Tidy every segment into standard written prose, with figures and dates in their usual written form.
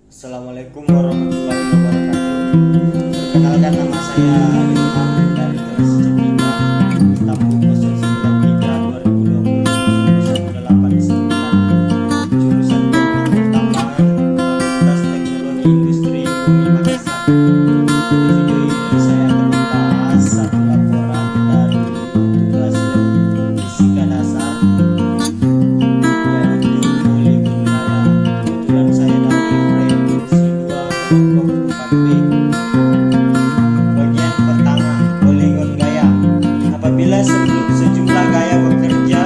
Assalamualaikum warahmatullahi wabarakatuh. Perkenalkan, nama saya Ilham dari kelas C3 Tamu 093 2020 jurusan Teknik Pertambangan Fakultas Teknologi Industri UMI Makassar. Di video ini saya akan membahas satu laporan dari tugas fisika dasar yaitu poligon gaya. Kebetulan saya dari frekuensi 2 kelompok 4B. Bagian pertama, poligon gaya. Apabila sejumlah gaya bekerja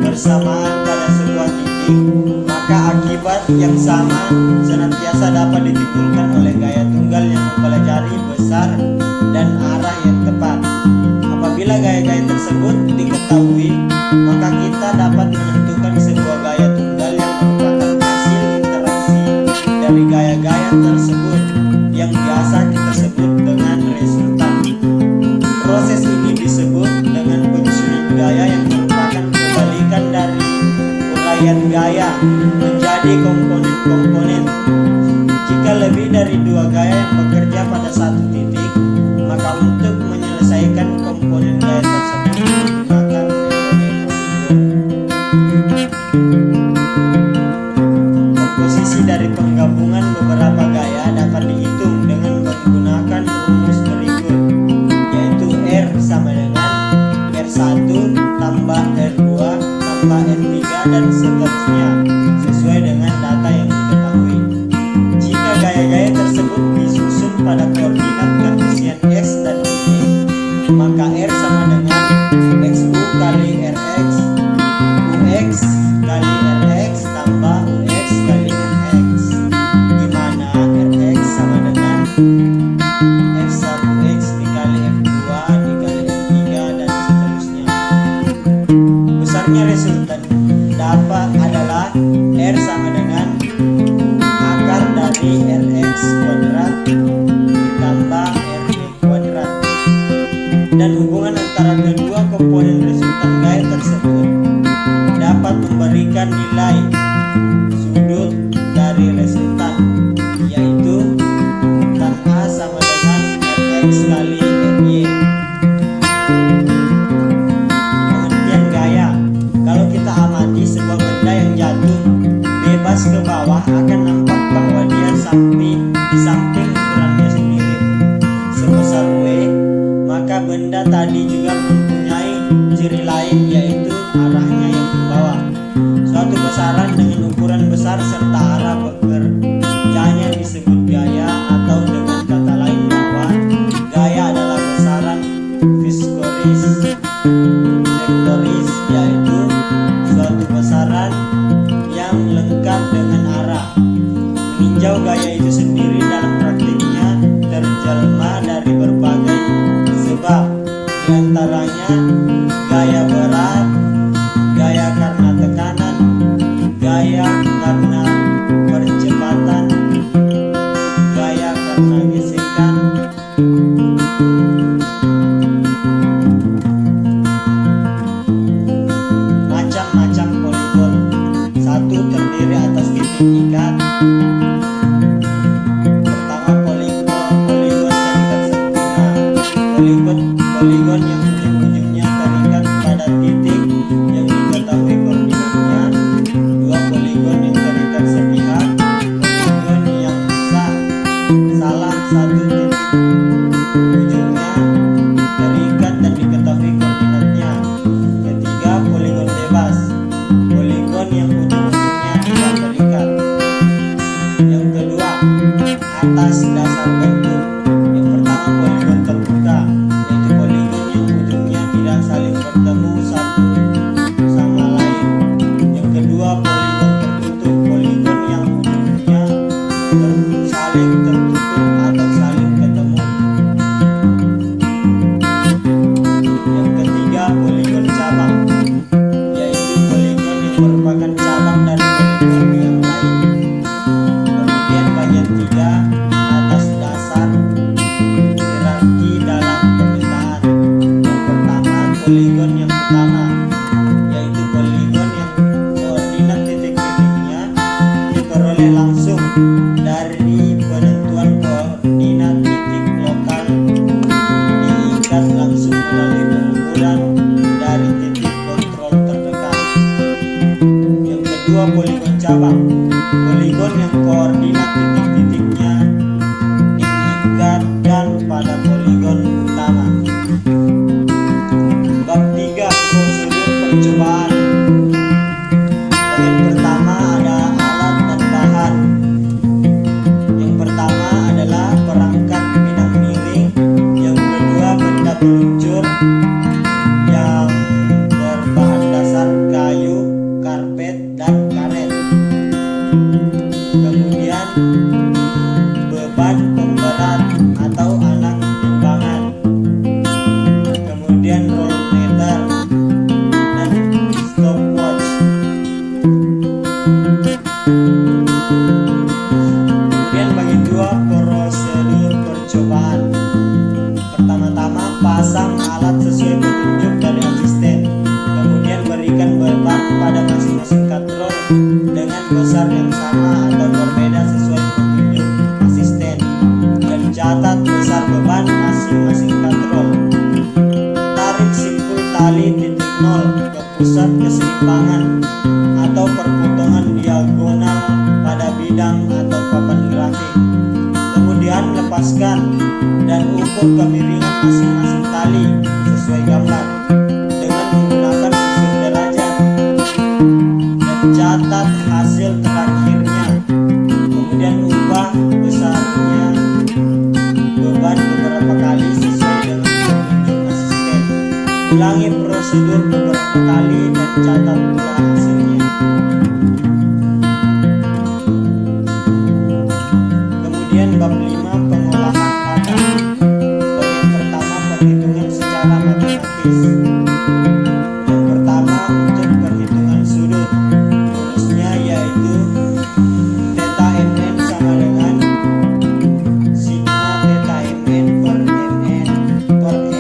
bersamaan pada sebuah titik, maka akibat yang sama senantiasa dapat ditimbulkan oleh gaya tunggal yang mempelajari besar dan arah yang tepat. Apabila gaya-gaya tersebut diketahui, maka kita dapat menentukan sebuah gaya tunggal yang merupakan hasil interaksi dari gaya-gaya tersebut yang biasa kita sebut dengan resultan. Proses ini disebut dengan penyusunan gaya yang merupakan kebalikan dari uraian gaya menjadi komponen-komponen. Jika lebih dari dua gaya yang bekerja pada satu titik, maka untuk menyelesaikan komponen gaya tersebut menggunakan metode poligon. Komposisi dari penggabungan beberapa gaya dapat dihitung dengan menggunakan rumus berikut, yaitu R sama dengan R1 tambah R2 tambah R3 dan seterusnya sesuai dengan data yang diketahui. Jika gaya-gaya tersebut disusun pada koordinat kartesian X dan Y, maka R sama dengan XU kali RX, UX kali RX tambah UX kali RX, di mana RX sama dengan F1X dikali F2 dikali F3 dan seterusnya. Besarnya resultan dapat adalah R sama dengan akar dari Rx kuadrat ditambah Rb kuadrat, dan hubungan antara kedua komponen resultan gaya tersebut dapat memberikan nilai sudut dari resultan, yaitu tan A sama dengan Rx kali Ry. Pengertian gaya: kalau kita amati sebuah benda yang jatuh bebas ke bawah, akan nampak bahwa dia di samping ukurannya sendiri sebesar W, maka benda tadi juga mempunyai ciri lain, yaitu arahnya yang ke bawah. Suatu besaran dengan ukuran besar serta arah bekerjanya disebut gaya, atau dengan kata lain bahwa gaya adalah besaran fiskoris vektoris, yaitu suatu besaran yang lengkap dengan arah. Meninjau gaya itu sendiri dalam praktiknya terjelma dari berbagai sebab, diantaranya gaya berat, gaya karena tekanan, gaya karena percepatan, gaya karena gesekan, macam-macam poligon. Satu, terdiri atas titik ikat. Pertama, poligon terikat sempurna. Poligon yang ujung-ujungnya terikat pada titik yang diketahui koordinatnya. Dua, poligon yang terikat sepihak. Poligon yang salah satu titik ujungnya terikat dan diketahui koordinatnya. Ketiga, poligon bebas. Poligon yang ujung-ujungnya tidak terikat. Yang kedua, atas dasar bentuk. Yang pertama, poligon terbuka, yaitu poligon yang ujungnya tidak saling bertemu satu sama lain. Yang kedua, poligon tertutup, poligon yang ujungnya saling tertutup atau saling ketemu. Yang ketiga, poligon cabang, yaitu poligon yang merupakan cabang dari poligon yang lain. Kemudian bagian tiga, atas dasar yang koordinat titik-titiknya diikatkan pada poligon utama. Bab 3 prosedur percobaan. Bagian pertama ada alat dan bahan. Yang pertama adalah perangkat pinang miring, yang kedua benda peluncur yang berbahan dasar kayu, karpet, dan karet. Kemudian beban pemberat atau anak timbangan. Kemudian rolmeter dan stopwatch. Kemudian bagi dua prosedur percobaan. Pertama-tama pasang alat sesuai petunjuk dari asisten. Kemudian berikan beban pada masing-masing katrol dengan besar yang sama atau berbeda sesuai petunjuk asisten, dan catat besar beban masing-masing katrol. Tarik simpul tali titik nol ke pusat keseimbangan atau perpotongan diagonal pada bidang atau papan grafik. Kemudian lepaskan dan ukur kemiringan masing-masing tali sesuai gambar dengan menggunakan ukur derajat, dan catat hasil terakhirnya. Kemudian ubah besarnya beban beberapa kali sesuai dengan petunjuk asisten. Ulangi prosedur beberapa kali dan catat pula hasilnya. Kemudian bab 5 pengolahan data. Bagian pertama perhitungan secara matematis. Yang pertama untuk perhitungan sudut, rumusnya yaitu theta mn sama dengan sigma theta mn per mn per n.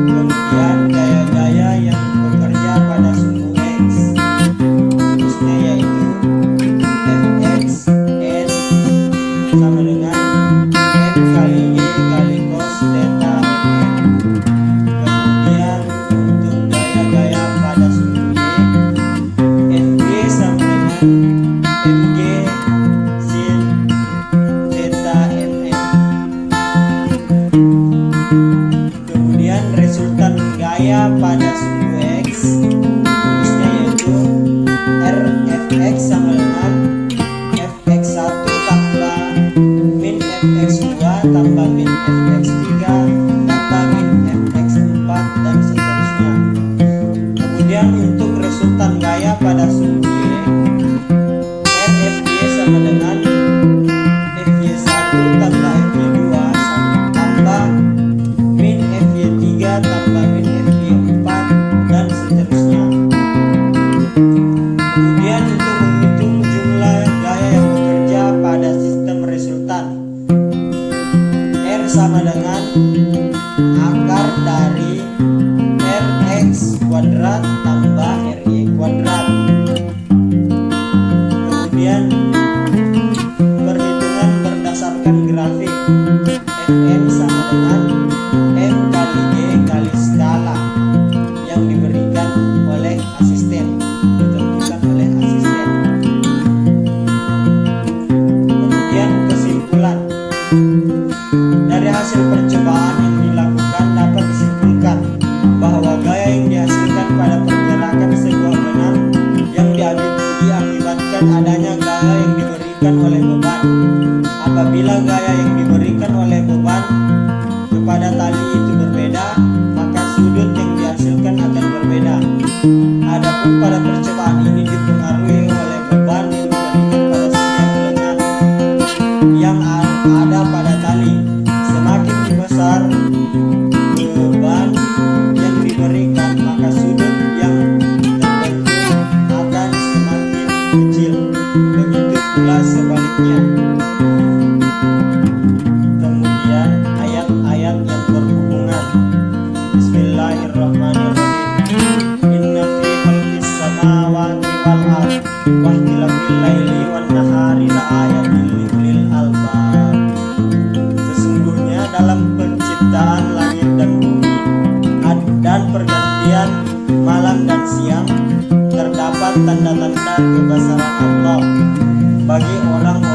Kemudian gaya-gaya yang bekerja pada sumbu X, rumusnya yaitu fx n sama dengan m kali y kali cos theta mn. Kemudian untuk gaya-gaya pada sumbu y, fg sama dengan mg sin theta mn. Kemudian resultan gaya pada sumbu X, rumusnya yaitu rfx sama dengan fx1 tambah min fx2 tambah min fx3 tambah min fx4 dan seterusnya. Kemudian untuk resultan gaya pada sumbu Y, rfg sama dengan fy1 tambah fy2 tambah min fy3 tambah min fy4 dan seterusnya. Kemudian untuk menghitung jumlah gaya yang bekerja pada sistem resultan, R sama dengan akar dari Rx kuadrat tambah Ry kuadrat. Kemudian perhitungan berdasarkan grafik, Fn sama dengan M kali Y kali skala yang diberikan oleh asisten, ditentukan oleh asisten. Kemudian kesimpulan. Dari hasil percobaan yang dilakukan dapat disimpulkan bahwa gaya yang dihasilkan pada pergerakan sebuah benang yang diakibatkan adanya gaya yang diberikan oleh beban. Apabila gaya yang diberikan oleh beban kepada tali itu berbeda, maka sudut yang dihasilkan akan berbeda. Adapun pada percobaan ini dipengaruhi oleh beban yang diberikan pada setiap lengan yang ada pada tali. Semakin besar beban yang diberikan, maka sudut yang terbentuk akan semakin kecil. Begitu pula sebaliknya. Kemudian ayat-ayat yang berhubungan. Bismillahirrahmanirrahim. Inna fi khalqis samawati wal ardh wa ikhtilafil laili wan nahari laayatin liulil albab. Sesungguhnya dalam penciptaan langit dan bumi dan pergantian malam dan siang terdapat tanda-tanda kebesaran Allah. bagi orang